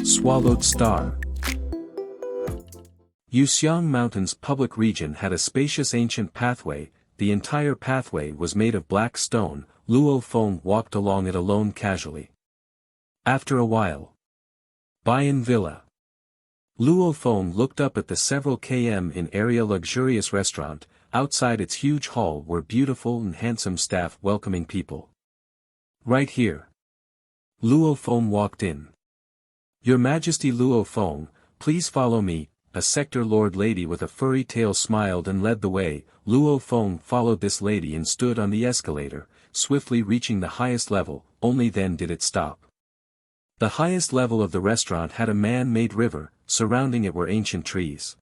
Swallowed Star. Yuxiang Mountain's public region had a spacious ancient pathway. The entire pathway was made of black stone. Luo Feng walked along it alone casually. After a while. Bayan Villa. Luo Feng looked up at the several km in area luxurious restaurant. Outside its huge hall were beautiful and handsome staff welcoming people. Right here. Luo Feng walked in. Your Majesty Luo Feng, please follow me. A sector lord lady with a furry tail smiled and led the way. Luo Feng followed this lady and stood on the escalator, swiftly reaching the highest level. Only then did it stop. The highest level of the restaurant had a man-made river. Surrounding it were ancient trees.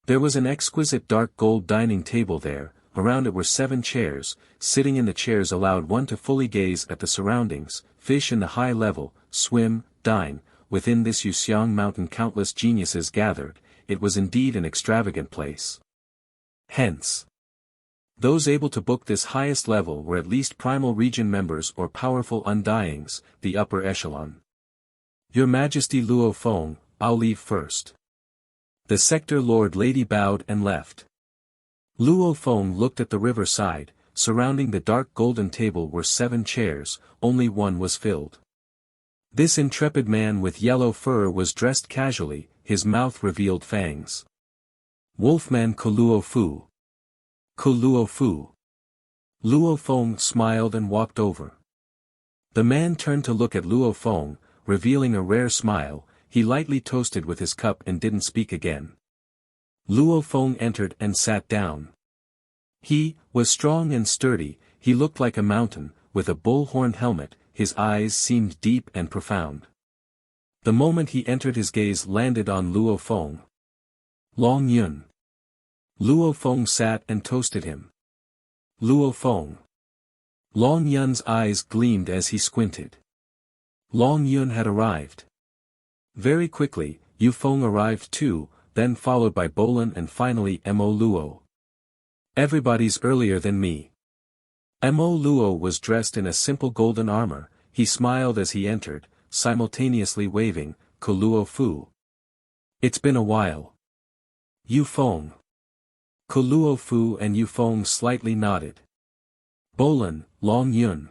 There was an exquisite dark gold dining table there. Around it were 7 chairs. Sitting in the chairs allowed one to fully gaze at the surroundings. Fish in the high level, swim, dine. Within this Yuxiang mountain countless geniuses gathered. It was indeed an extravagant place. Hence, those able to book this highest level were at least primal region members or powerful undyings, the upper echelon. Your Majesty Luo Feng, I'll leave first. The sector lord lady bowed and left. Luo Feng looked at the river side. Surrounding the dark golden table were 7 chairs, only one was filled. This intrepid man with yellow fur was dressed casually, his mouth revealed fangs. Wolfman Luo Fu. Luo Fu. Luo Feng smiled and walked over. The man turned to look at Luo Feng, revealing a rare smile. He lightly toasted with his cup and didn't speak again. Luo Feng entered and sat down. He was strong and sturdy. He looked like a mountain, with a bull-horn helmet. His eyes seemed deep and profound. The moment he entered his gaze landed on Luo Feng. Long Yun. Luo Feng sat and toasted him. Luo Feng. Long Yun's eyes gleamed as he squinted. Long Yun had arrived. Very quickly, Yu Feng arrived too, then followed by Bolan and finally Mo Luo. Everybody's earlier than me. Mo Luo was dressed in a simple golden armor. He smiled as he entered, simultaneously waving, Luo Fu. It's been a while. Yu Feng. Luo Fu and Yu Feng slightly nodded. Bolan, Long Yun.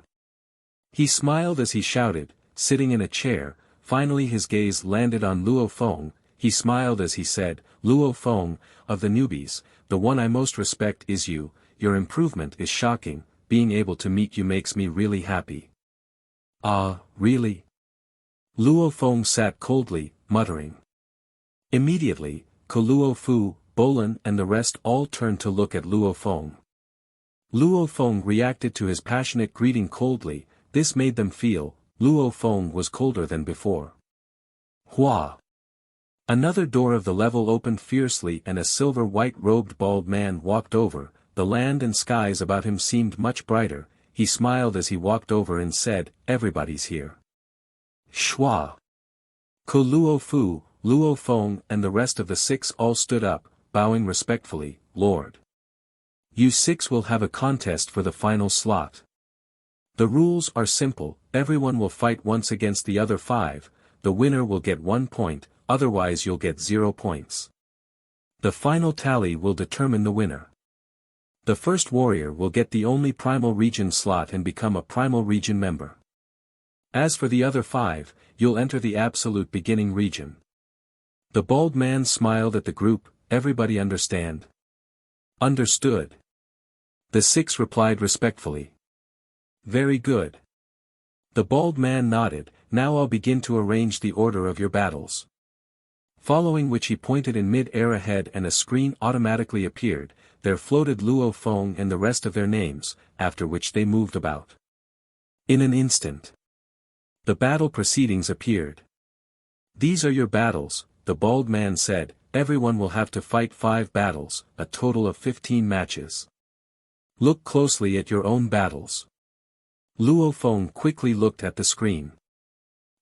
He smiled as he shouted, sitting in a chair. Finally his gaze landed on Luo Feng. He smiled as he said, Luo Feng, of the newbies, the one I most respect is you. Your improvement is shocking. Being able to meet you makes me really happy. Ah, really? Luo Feng sat coldly, muttering. Immediately, Luo Fu, Bolan and the rest all turned to look at Luo Feng. Luo Feng reacted to his passionate greeting coldly. This made them feel, Luo Feng was colder than before. Hua! Another door of the level opened fiercely and a silver white-robed bald man walked over. The land and skies about him seemed much brighter. He smiled as he walked over and said, everybody's here. Shua! Luo Fu, Luo Feng and the rest of the 6 all stood up, bowing respectfully, Lord. You 6 will have a contest for the final slot. The rules are simple, everyone will fight once against the other 5, the winner will get 1 point, otherwise you'll get 0 points. The final tally will determine the winner. The first warrior will get the only primal region slot and become a primal region member. As for the other 5, you'll enter the absolute beginning region. The bald man smiled at the group. Everybody understand? Understood. The 6 replied respectfully. Very good. The bald man nodded. Now I'll begin to arrange the order of your battles. Following which he pointed in mid-air ahead and a screen automatically appeared. There floated Luo Feng and the rest of their names, after which they moved about. In an instant, the battle proceedings appeared. These are your battles, the bald man said. Everyone will have to fight 5 battles, a total of 15 matches. Look closely at your own battles. Luo Feng quickly looked at the screen.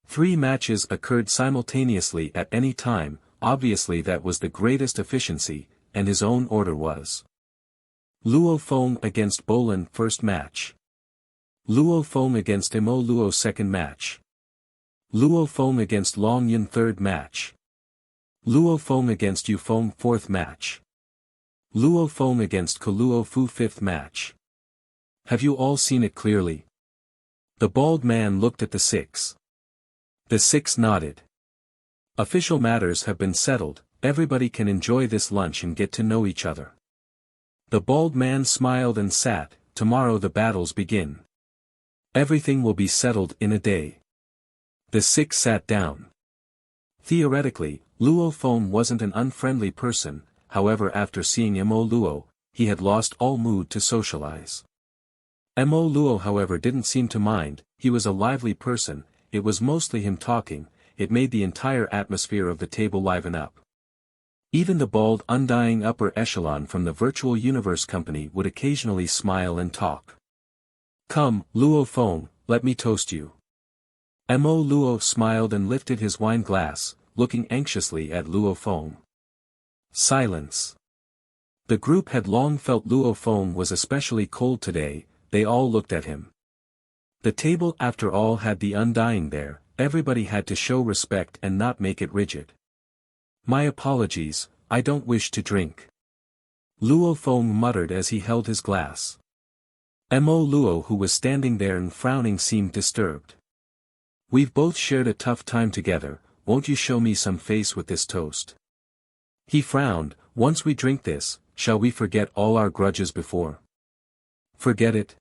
3 matches occurred simultaneously at any time. Obviously that was the greatest efficiency, and his own order was Luo Feng against Bolan first match. Luo Feng against Mo Luo second match. Luo Feng against Long Yun third match. Luo Feng against Yu Feng fourth match. Luo Feng against Luo Fu fifth match. Have you all seen it clearly? The bald man looked at the six. The six nodded. Official matters have been settled, everybody can enjoy this lunch and get to know each other. The bald man smiled and sat. Tomorrow the battles begin. Everything will be settled in a day. The six sat down. Theoretically, Luo Feng wasn't an unfriendly person, however after seeing Mo Luo, he had lost all mood to socialize. Mo Luo however didn't seem to mind, he was a lively person, it was mostly him talking, it made the entire atmosphere of the table liven up. Even the bald undying upper echelon from the virtual universe company would occasionally smile and talk. Come, Luo Feng, let me toast you. Mo Luo smiled and lifted his wine glass, looking anxiously at Luo Feng. Silence. The group had long felt Luo Feng was especially cold today, they all looked at him. The table after all had the undying there, everybody had to show respect and not make it rigid. My apologies, I don't wish to drink. Luo Feng muttered as he held his glass. Mo Luo who was standing there and frowning seemed disturbed. We've both shared a tough time together, won't you show me some face with this toast? He frowned, once we drink this, shall we forget all our grudges before? Forget it?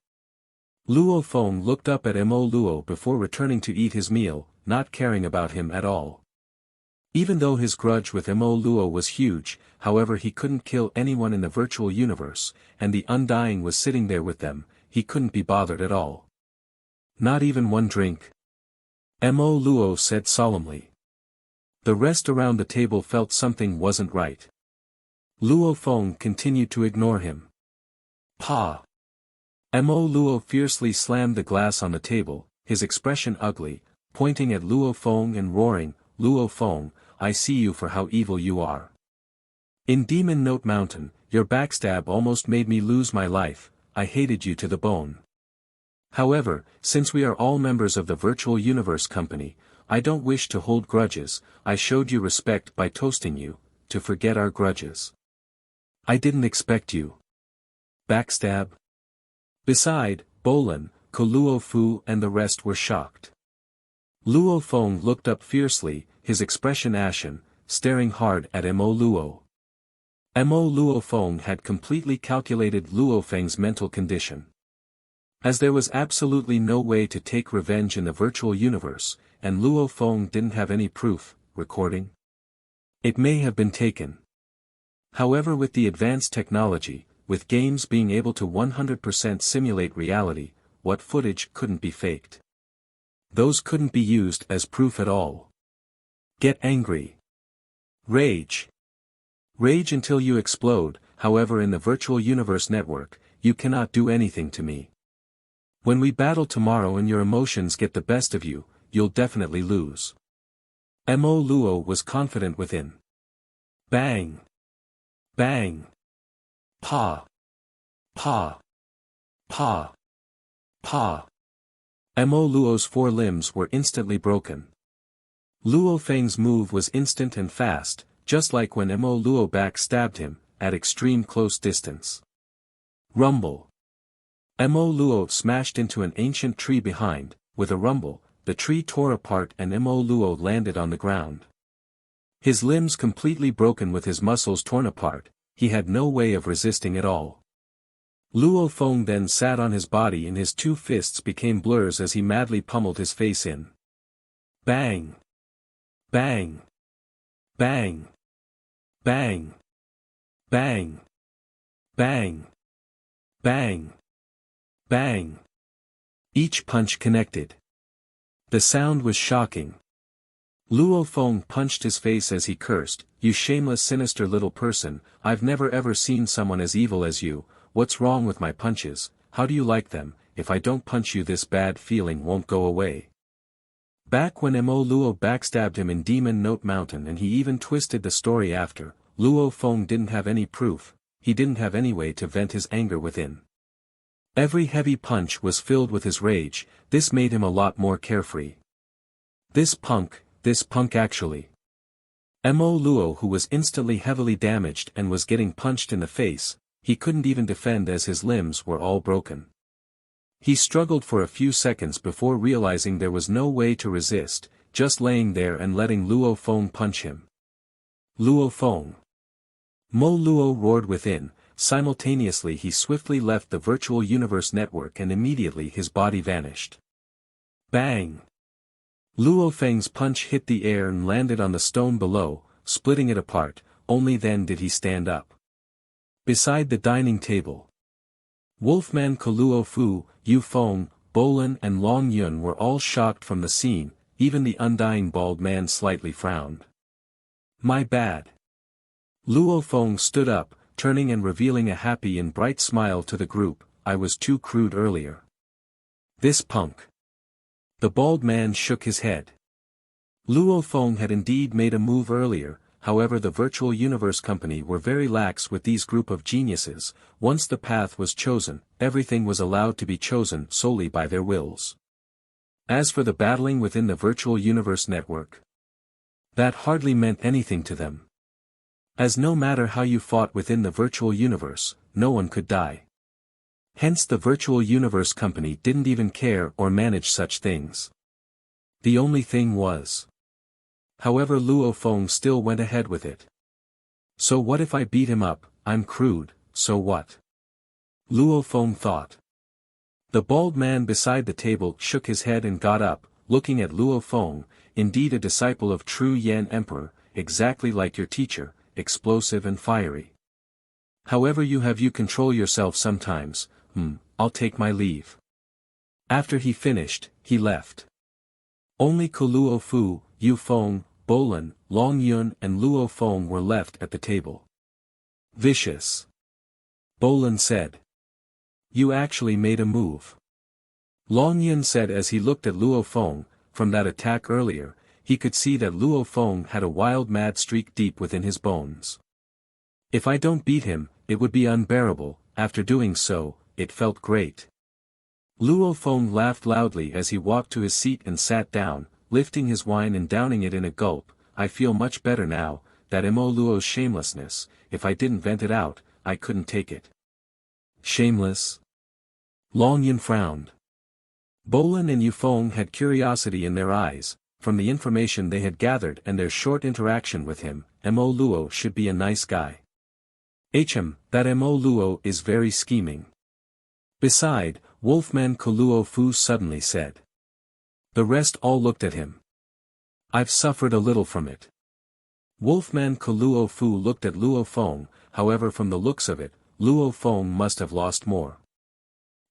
Luo Feng looked up at Mo Luo before returning to eat his meal, not caring about him at all. Even though his grudge with Mo Luo was huge, however he couldn't kill anyone in the virtual universe, and the Undying was sitting there with them, he couldn't be bothered at all. Not even one drink? Mo Luo said solemnly. The rest around the table felt something wasn't right. Luo Feng continued to ignore him. Pa! Mo Luo fiercely slammed the glass on the table, his expression ugly, pointing at Luo Feng and roaring, Luo Feng, I see you for how evil you are. In Demon Note Mountain, your backstab almost made me lose my life, I hated you to the bone. However, since we are all members of the Virtual Universe Company, I don't wish to hold grudges, I showed you respect by toasting you, to forget our grudges. I didn't expect you. Backstab? Beside, Bolan, Luo Fu and the rest were shocked. Luo Feng looked up fiercely, his expression ashen, staring hard at Mo Luo. Mo Luo Feng had completely calculated Luo Feng's mental condition. As there was absolutely no way to take revenge in the virtual universe, and Luo Feng didn't have any proof, recording. It may have been taken. However, with the advanced technology, with games being able to 100% simulate reality, what footage couldn't be faked? Those couldn't be used as proof at all. Get angry. Rage. Rage until you explode, however in the virtual universe network, you cannot do anything to me. When we battle tomorrow and your emotions get the best of you, you'll definitely lose. Mo Luo was confident within. Bang. Bang. Pa. Pa. Pa. Pa. Mo Luo's four limbs were instantly broken. Luo Feng's move was instant and fast, just like when Mo Luo backstabbed him, at extreme close distance. Rumble. Mo Luo smashed into an ancient tree behind, with a rumble, the tree tore apart and Mo Luo landed on the ground. His limbs completely broken with his muscles torn apart, he had no way of resisting at all. Luo Feng then sat on his body and his two fists became blurs as he madly pummeled his face in. Bang! Bang! Bang! Bang! Bang! Bang! Bang! Bang! Each punch connected. The sound was shocking. Luo Feng punched his face as he cursed, you shameless sinister little person, I've never ever seen someone as evil as you, what's wrong with my punches, how do you like them, if I don't punch you this bad feeling won't go away. Back when Mo Luo backstabbed him in Demon Note Mountain and he even twisted the story after, Luo Feng didn't have any proof, he didn't have any way to vent his anger within. Every heavy punch was filled with his rage, this made him a lot more carefree. This punk actually. Mo Luo, who was instantly heavily damaged and was getting punched in the face, he couldn't even defend as his limbs were all broken. He struggled for a few seconds before realizing there was no way to resist, just laying there and letting Luo Feng punch him. Luo Feng. Mo Luo roared within. Simultaneously he swiftly left the virtual universe network and immediately his body vanished. Bang! Luo Feng's punch hit the air and landed on the stone below, splitting it apart. Only then did he stand up. Beside the dining table, Wolfman Luo Fu, Yu Feng, Bolan and Long Yun were all shocked from the scene. Even the undying bald man slightly frowned. My bad. Luo Feng stood up, turning and revealing a happy and bright smile to the group. I was too crude earlier. This punk. The bald man shook his head. Luo Feng had indeed made a move earlier, however the virtual universe company were very lax with these group of geniuses. Once the path was chosen, everything was allowed to be chosen solely by their wills. As for the battling within the virtual universe network, that hardly meant anything to them. As no matter how you fought within the virtual universe, no one could die. Hence the virtual universe company didn't even care or manage such things. The only thing was. However, Luo Feng still went ahead with it. So what if I beat him up? I'm crude, so what? Luo Feng thought. The bald man beside the table shook his head and got up, looking at Luo Feng, indeed a disciple of true Yan Emperor, exactly like your teacher, explosive and fiery. However, you control yourself sometimes. I'll take my leave. After he finished, he left. Only Luo Fu, Yu Feng, Bolan, Long Yun and Luo Feng were left at the table. Vicious. Bolan said. You actually made a move. Long Yun said as he looked at Luo Feng. From that attack earlier, he could see that Luo Feng had a wild mad streak deep within his bones. If I don't beat him, it would be unbearable. After doing so, it felt great. Luo Feng laughed loudly as he walked to his seat and sat down, lifting his wine and downing it in a gulp. I feel much better now. That Mo Luo's shamelessness, if I didn't vent it out, I couldn't take it. Shameless? Long Yun frowned. Bolan and Yu Feng had curiosity in their eyes. From the information they had gathered and their short interaction with him, Mo Luo should be a nice guy. That Mo Luo is very scheming. Beside, Wolfman Luo Fu suddenly said. The rest all looked at him. I've suffered a little from it. Wolfman Luo Fu looked at Luo Feng, however from the looks of it, Luo Feng must have lost more.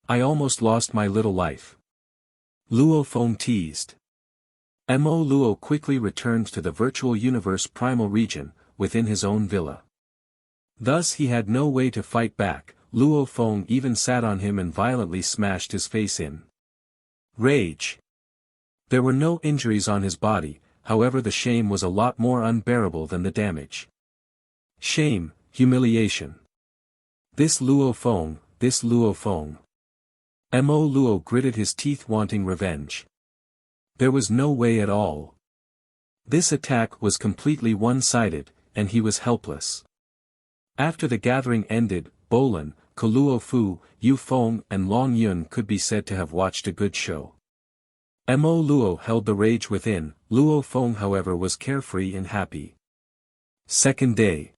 I almost lost my little life. Luo Feng teased. Mo Luo quickly returned to the virtual universe primal region, within his own villa. Thus he had no way to fight back. Luo Feng even sat on him and violently smashed his face in. Rage. There were no injuries on his body, however the shame was a lot more unbearable than the damage. Shame, humiliation. This Luo Feng. Mo Luo gritted his teeth wanting revenge. There was no way at all. This attack was completely one-sided, and he was helpless. After the gathering ended, Bolan, Luo Fu, Yu Feng and Long Yun could be said to have watched a good show. Mo Luo held the rage within. Luo Feng however was carefree and happy. Second day.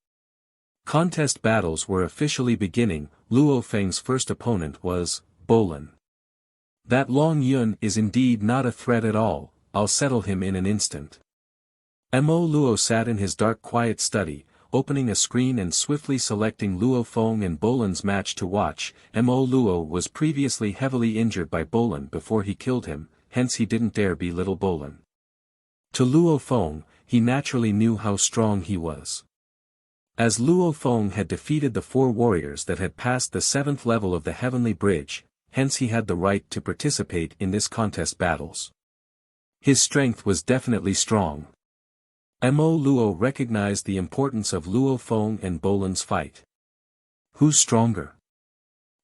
Contest battles were officially beginning. Luo Feng's first opponent was Bolan. That Long Yun is indeed not a threat at all. I'll settle him in an instant. Mo Luo sat in his dark quiet study, opening a screen and swiftly selecting Luo Feng and Bolan's match to watch. Mo Luo was previously heavily injured by Bolan before he killed him, hence he didn't dare belittle Bolan. To Luo Feng, he naturally knew how strong he was. As Luo Feng had defeated the 4 warriors that had passed the 7th level of the Heavenly Bridge, hence he had the right to participate in this contest battles. His strength was definitely strong. Mo Luo recognized the importance of Luo Feng and Bolan's fight. Who's stronger?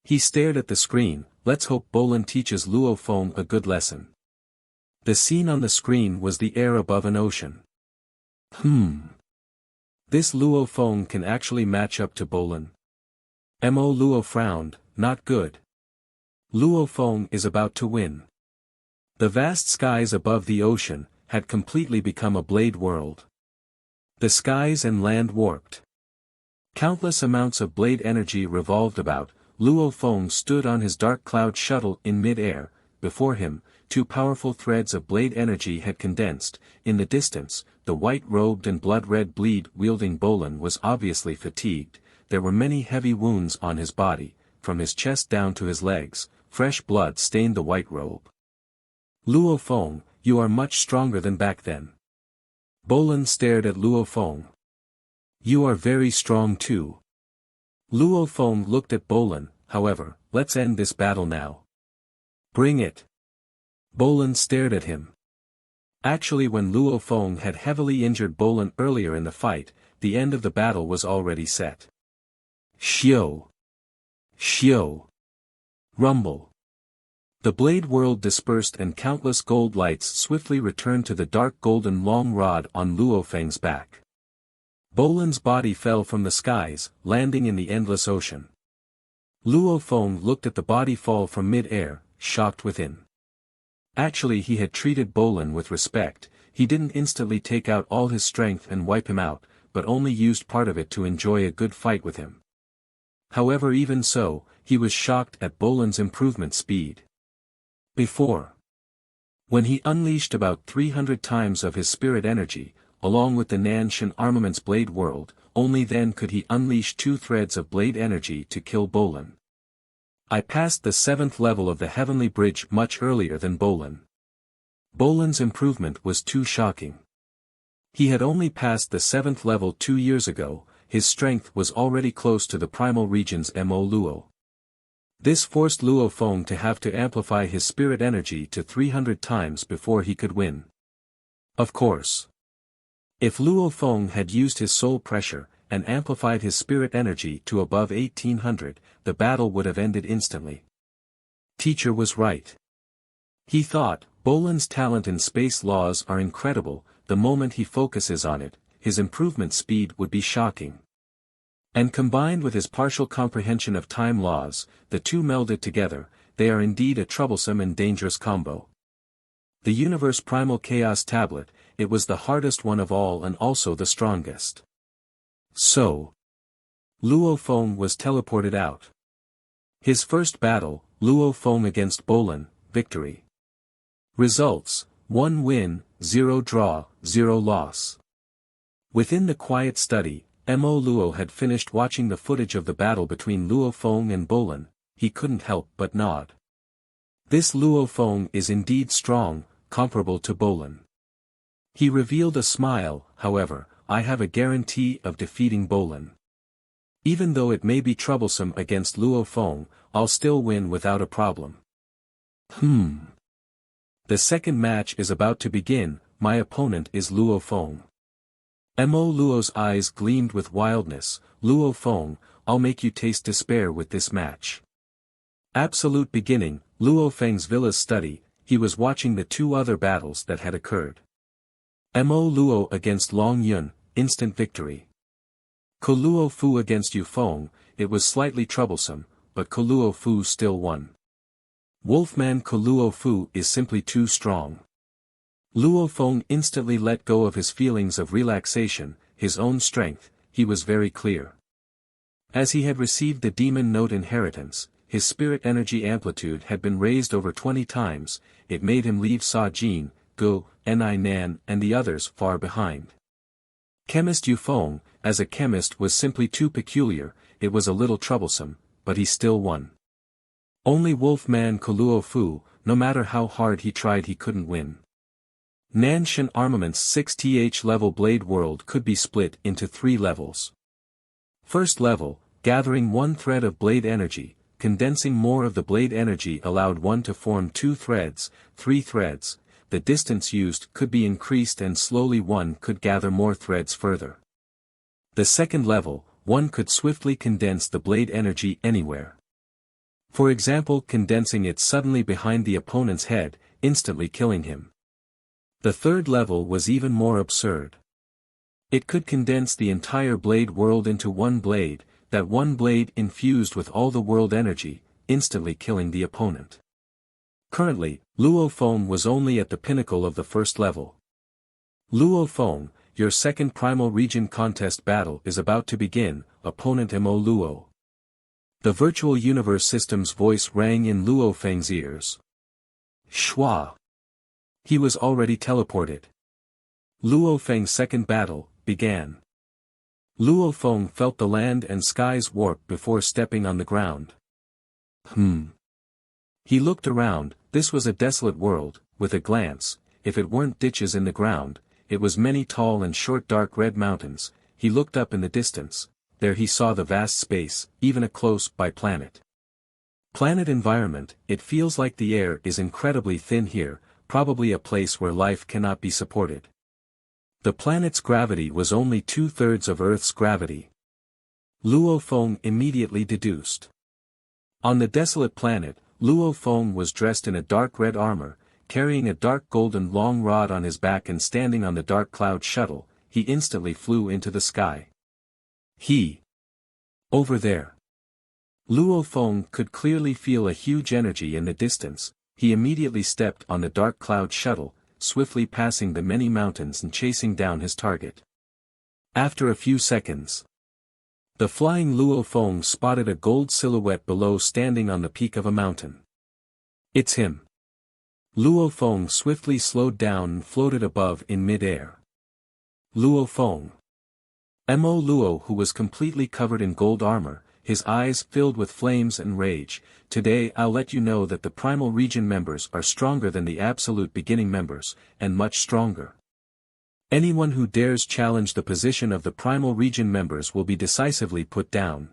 He stared at the screen. Let's hope Bolan teaches Luo Feng a good lesson. The scene on the screen was the air above an ocean. This Luo Feng can actually match up to Bolan. Mo Luo frowned, not good. Luo Feng is about to win. The vast skies above the ocean had completely become a blade world. The skies and land warped. Countless amounts of blade energy revolved about. Luo Feng stood on his dark cloud shuttle in mid-air. Before him, two powerful threads of blade energy had condensed. In the distance, the white-robed and blood-red blade-wielding Bolan was obviously fatigued. There were many heavy wounds on his body, from his chest down to his legs. Fresh blood stained the white robe. Luo Feng, you are much stronger than back then. Bolan stared at Luo Feng. You are very strong too. Luo Feng looked at Bolan. However, let's end this battle now. Bring it. Bolan stared at him. Actually, when Luo Feng had heavily injured Bolan earlier in the fight, the end of the battle was already set. Xiao. Xiao. Rumble. The blade world dispersed and countless gold lights swiftly returned to the dark golden long rod on Luo Feng's back. Bolan's body fell from the skies, landing in the endless ocean. Luo Feng looked at the body fall from mid-air, shocked within. Actually, he had treated Bolan with respect. He didn't instantly take out all his strength and wipe him out, but only used part of it to enjoy a good fight with him. However, even so, he was shocked at Bolan's improvement speed. Before, when he unleashed about 300 times of his spirit energy, along with the Nanshan Armaments Blade World, only then could he unleash 2 threads of blade energy to kill Bolan. I passed the 7th level of the Heavenly Bridge much earlier than Bolan. Bolan's improvement was too shocking. He had only passed the 7th level 2 years ago. His strength was already close to the primal region's Mo Luo. This forced Luo Feng to have to amplify his spirit energy to 300 times before he could win. Of course, if Luo Feng had used his soul pressure, and amplified his spirit energy to above 1800, the battle would have ended instantly. Teacher was right. He thought, Bolan's talent in space laws are incredible. The moment he focuses on it, his improvement speed would be shocking. And combined with his partial comprehension of time laws, the two melded together, they are indeed a troublesome and dangerous combo. The Universe Primal Chaos Tablet, it was the hardest one of all and also the strongest. So, Luo Feng was teleported out. His first battle, Luo Feng against Bolan, victory. Results, 1 win, 0 draw, 0 loss. Within the quiet study, Mo Luo had finished watching the footage of the battle between Luo Feng and Bolan. He couldn't help but nod. This Luo Feng is indeed strong, comparable to Bolan. He revealed a smile. However, I have a guarantee of defeating Bolan. Even though it may be troublesome against Luo Feng, I'll still win without a problem. The second match is about to begin. My opponent is Luo Feng. Mo Luo's eyes gleamed with wildness. Luo Feng, I'll make you taste despair with this match. Absolute beginning, Luo Feng's villa's study. He was watching the 2 other battles that had occurred. Mo Luo against Long Yun, instant victory. Ko Luo Fu against Yu Feng, it was slightly troublesome, but Ko Luo Fu still won. Wolfman Ko Luo Fu is simply too strong. Luo Feng instantly let go of his feelings of relaxation, his own strength. He was very clear. As he had received the demon note inheritance, his spirit energy amplitude had been raised over 20 times. It made him leave Sa Jin, Go, Ni Nan and the others far behind. Chemist Yu Feng, as a chemist, was simply too peculiar. It was a little troublesome, but he still won. Only Wolfman Ko Luo Fu, no matter how hard he tried, he couldn't win. Nanshan Armaments 6th level Blade World could be split into 3 levels. First level, gathering 1 thread of blade energy, condensing more of the blade energy allowed one to form 2 threads, 3 threads. The distance used could be increased and slowly one could gather more threads further. The second level, one could swiftly condense the blade energy anywhere. For example, condensing it suddenly behind the opponent's head, instantly killing him. The third level was even more absurd. It could condense the entire blade world into one blade, that one blade infused with all the world energy, instantly killing the opponent. Currently, Luo Feng was only at the pinnacle of the first level. Luo Feng, your second primal region contest battle is about to begin, opponent Mo Luo. The virtual universe system's voice rang in Luo Feng's ears. Shua. He was already teleported. Luo Feng's second battle began. Luo Feng felt the land and skies warp before stepping on the ground. He looked around. This was a desolate world. With a glance, if it weren't ditches in the ground, it was many tall and short dark red mountains. He looked up in the distance. There he saw the vast space, even a close-by planet. Planet environment, it feels like the air is incredibly thin here, probably a place where life cannot be supported. The planet's gravity was only 2/3 of Earth's gravity. Luo Feng immediately deduced. On the desolate planet, Luo Feng was dressed in a dark red armor, carrying a dark golden long rod on his back and standing on the dark cloud shuttle. He instantly flew into the sky. Over there. Luo Feng could clearly feel a huge energy in the distance. He immediately stepped on the dark cloud shuttle, swiftly passing the many mountains and chasing down his target. After a few seconds, the flying Luo Feng spotted a gold silhouette below standing on the peak of a mountain. It's him. Luo Feng swiftly slowed down and floated above in mid-air. Luo Feng. Mo Luo, who was completely covered in gold armor, his eyes filled with flames and rage. Today I'll let you know that the primal region members are stronger than the absolute beginning members, and much stronger. Anyone who dares challenge the position of the primal region members will be decisively put down.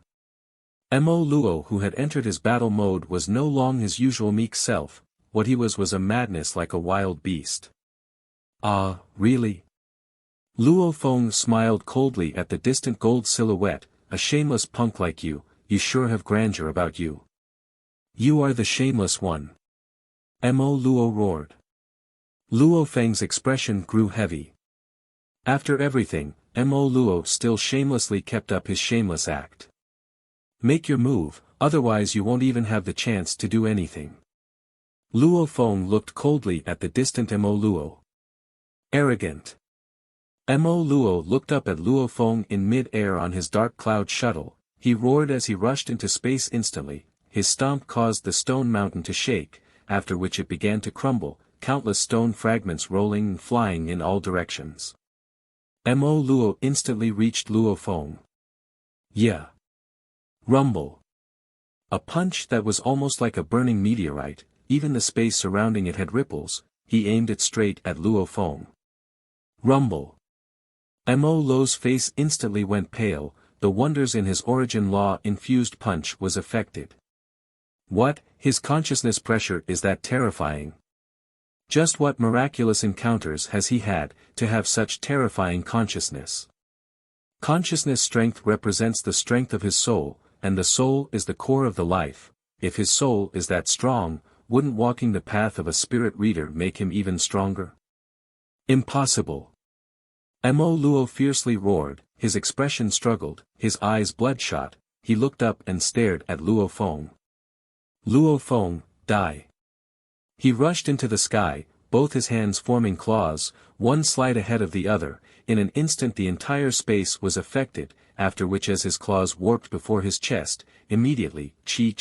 Mo Luo, who had entered his battle mode, was no longer his usual meek self. What he was a madness like a wild beast. Ah, really? Luo Feng smiled coldly at the distant gold silhouette. A shameless punk like you sure have grandeur about you. You are the shameless one. Mo Luo roared. Luo Feng's expression grew heavy. After everything, Mo Luo still shamelessly kept up his shameless act. Make your move, otherwise you won't even have the chance to do anything. Luo Feng looked coldly at the distant Mo Luo. Arrogant. Mo Luo looked up at Luo Feng in mid-air on his dark cloud shuttle. He roared as he rushed into space instantly. His stomp caused the stone mountain to shake, after which it began to crumble, countless stone fragments rolling and flying in all directions. Mo Luo instantly reached Luo Feng. Yeah. Rumble. A punch that was almost like a burning meteorite, even the space surrounding it had ripples. He aimed it straight at Luo Feng. Rumble. Mo Luo's face instantly went pale. The wonders in his origin law-infused punch was affected. What, his consciousness pressure is that terrifying? Just what miraculous encounters has he had, to have such terrifying consciousness? Consciousness strength represents the strength of his soul, and the soul is the core of the life. If his soul is that strong, wouldn't walking the path of a spirit reader make him even stronger? Impossible. Mo Luo fiercely roared, his expression struggled, his eyes bloodshot. He looked up and stared at Luo Feng. Luo Feng, die. He rushed into the sky, both his hands forming claws, one slight ahead of the other. In an instant the entire space was affected, after which as his claws warped before his chest, immediately, chi.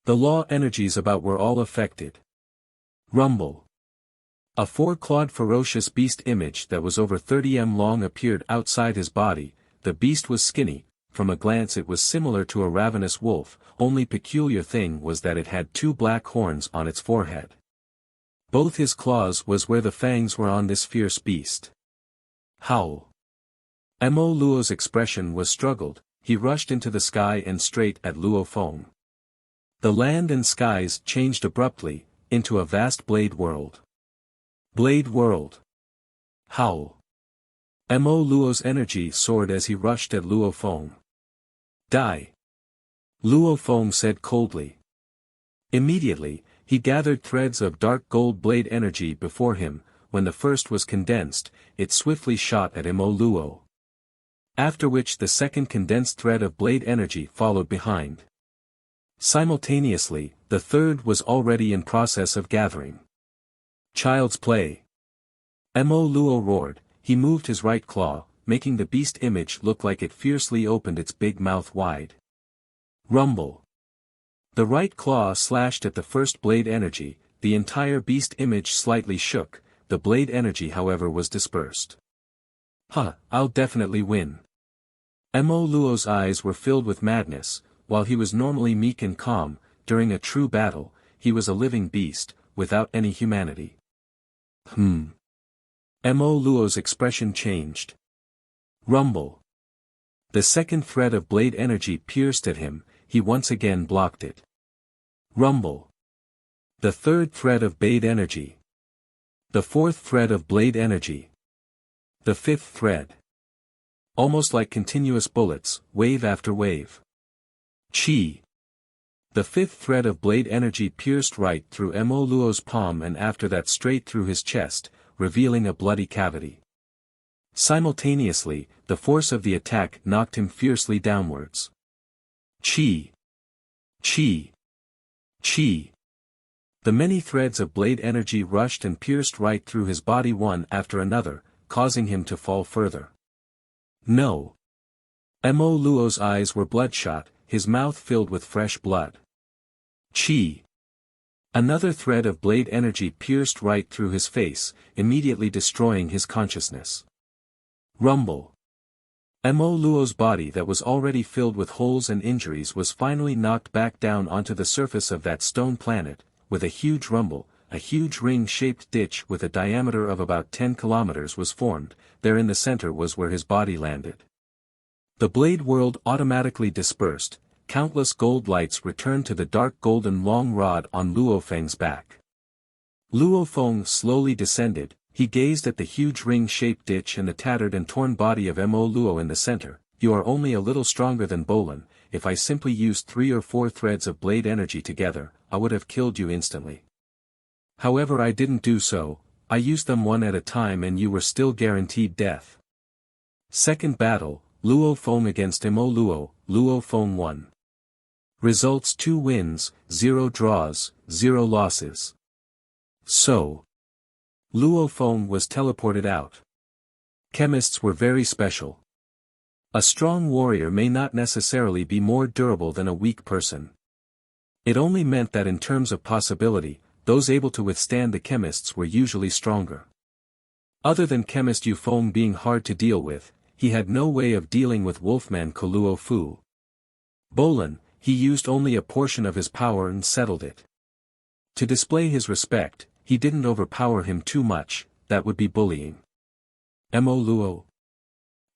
The law energies about were all affected. Rumble. A four-clawed ferocious beast image that was over 30 m long appeared outside his body. The beast was skinny. From a glance it was similar to a ravenous wolf. Only peculiar thing was that it had two black horns on its forehead. Both his claws was where the fangs were on this fierce beast. Howl. Mo Luo's expression was struggled. He rushed into the sky and straight at Luo Feng. The land and skies changed abruptly, into a vast blade world. Blade world. Howl. Mo Luo's energy soared as he rushed at Luo Feng. Die. Luo Feng said coldly. Immediately, He gathered threads of dark gold blade energy before him. When the first was condensed, it swiftly shot at Mo Luo. After which the second condensed thread of blade energy followed behind. Simultaneously, the third was already in process of gathering. Child's play. Mo Luo roared. He moved his right claw, making the beast image look like it fiercely opened its big mouth wide. Rumble. The right claw slashed at the first blade energy. The entire beast image slightly shook. The blade energy however was dispersed. I'll definitely win. Mo Luo's eyes were filled with madness. While he was normally meek and calm, during a true battle, he was a living beast, without any humanity. Mo Luo's expression changed. Rumble. The second thread of blade energy pierced at him. He once again blocked it. Rumble. The third thread of blade energy. The fourth thread of blade energy. The fifth thread. Almost like continuous bullets, wave after wave. Chi. The fifth thread of blade energy pierced right through Mo Luo's palm and after that straight through his chest, revealing a bloody cavity. Simultaneously, the force of the attack knocked him fiercely downwards. Chi. Chi. Chi. The many threads of blade energy rushed and pierced right through his body one after another, causing him to fall further. No. Mo Luo's eyes were bloodshot, his mouth filled with fresh blood. Chi. Another thread of blade energy pierced right through his face, immediately destroying his consciousness. Rumble. Mo Luo's body that was already filled with holes and injuries was finally knocked back down onto the surface of that stone planet. With a huge rumble, a huge ring-shaped ditch with a diameter of about 10 kilometers was formed. There in the center was where his body landed. The blade world automatically dispersed. Countless gold lights returned to the dark golden long rod on Luo Feng's back. Luo Feng slowly descended. He gazed at the huge ring-shaped ditch and the tattered and torn body of Mo Luo in the center. You are only a little stronger than Bolan. If I simply used 3 or 4 threads of blade energy together, I would have killed you instantly. However, I didn't do so. I used them one at a time and you were still guaranteed death. Second battle, Luo Feng against Mo Luo. Luo Feng won. Results: 2 wins, 0 draws, 0 losses. So, Luo Feng was teleported out. Chemists were very special. A strong warrior may not necessarily be more durable than a weak person. It only meant that in terms of possibility, those able to withstand the chemists were usually stronger. Other than chemist Yu Feng being hard to deal with, he had no way of dealing with Wolfman Luo Fu. Bolan, he used only a portion of his power and settled it. To display his respect, he didn't overpower him too much. That would be bullying. Mo Luo.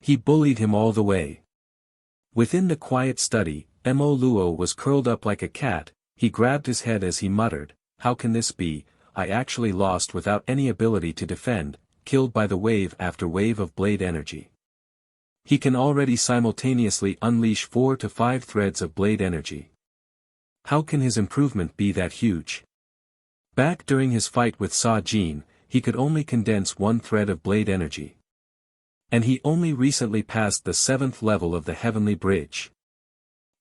He bullied him all the way. Within the quiet study, Mo Luo was curled up like a cat. He grabbed his head as he muttered, "How can this be? I actually lost without any ability to defend, killed by the wave after wave of blade energy." He can already simultaneously unleash 4 to 5 threads of blade energy. How can his improvement be that huge? Back during his fight with Sa Jin, he could only condense 1 thread of blade energy. And he only recently passed the 7th level of the Heavenly Bridge.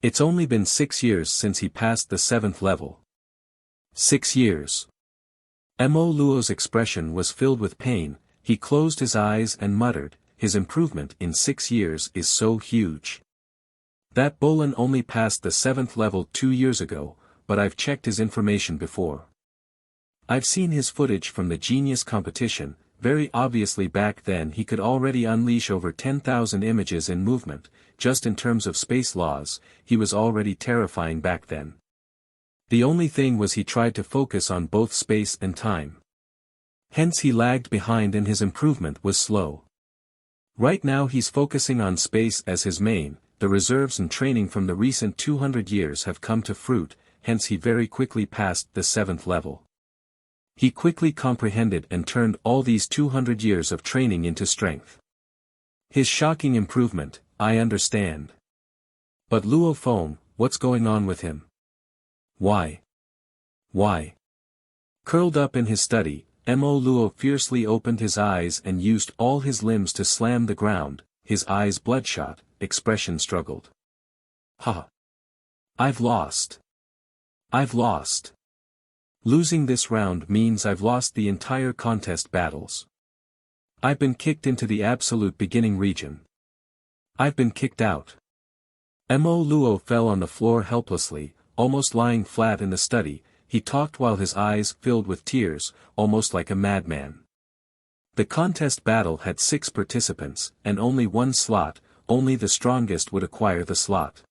It's only been 6 years since he passed the 7th level. 6 years. Mo Luo's expression was filled with pain. He closed his eyes and muttered, "His improvement in 6 years is so huge. That Bolan only passed the 7th level 2 years ago, but I've checked his information before. I've seen his footage from the Genius competition. Very obviously back then he could already unleash over 10,000 images in movement. Just in terms of space laws, he was already terrifying back then. The only thing was he tried to focus on both space and time. Hence he lagged behind and his improvement was slow. Right now he's focusing on space as his main. The reserves and training from the recent 200 years have come to fruit, hence he very quickly passed the 7th level. He quickly comprehended and turned all these 200 years of training into strength. His shocking improvement, I understand. But Luo Feng, what's going on with him? Why? Curled up in his study, Mo Luo fiercely opened his eyes and used all his limbs to slam the ground, his eyes bloodshot, expression struggled. Ha! I've lost. I've lost. Losing this round means I've lost the entire contest battles. I've been kicked into the absolute beginning region. I've been kicked out. Mo Luo fell on the floor helplessly, almost lying flat in the study. He talked while his eyes filled with tears, almost like a madman. The contest battle had 6 participants, and only 1 slot, only the strongest would acquire the slot.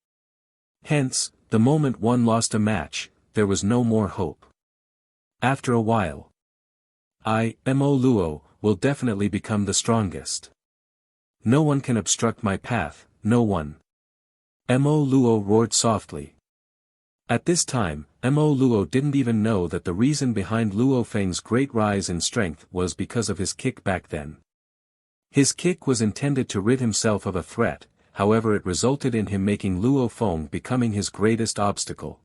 Hence, the moment one lost a match, there was no more hope. After a while, Mo Luo, will definitely become the strongest. No one can obstruct my path, no one. Mo Luo roared softly. At this time, Mo Luo didn't even know that the reason behind Luo Feng's great rise in strength was because of his kick back then. His kick was intended to rid himself of a threat, however it resulted in him making Luo Feng becoming his greatest obstacle.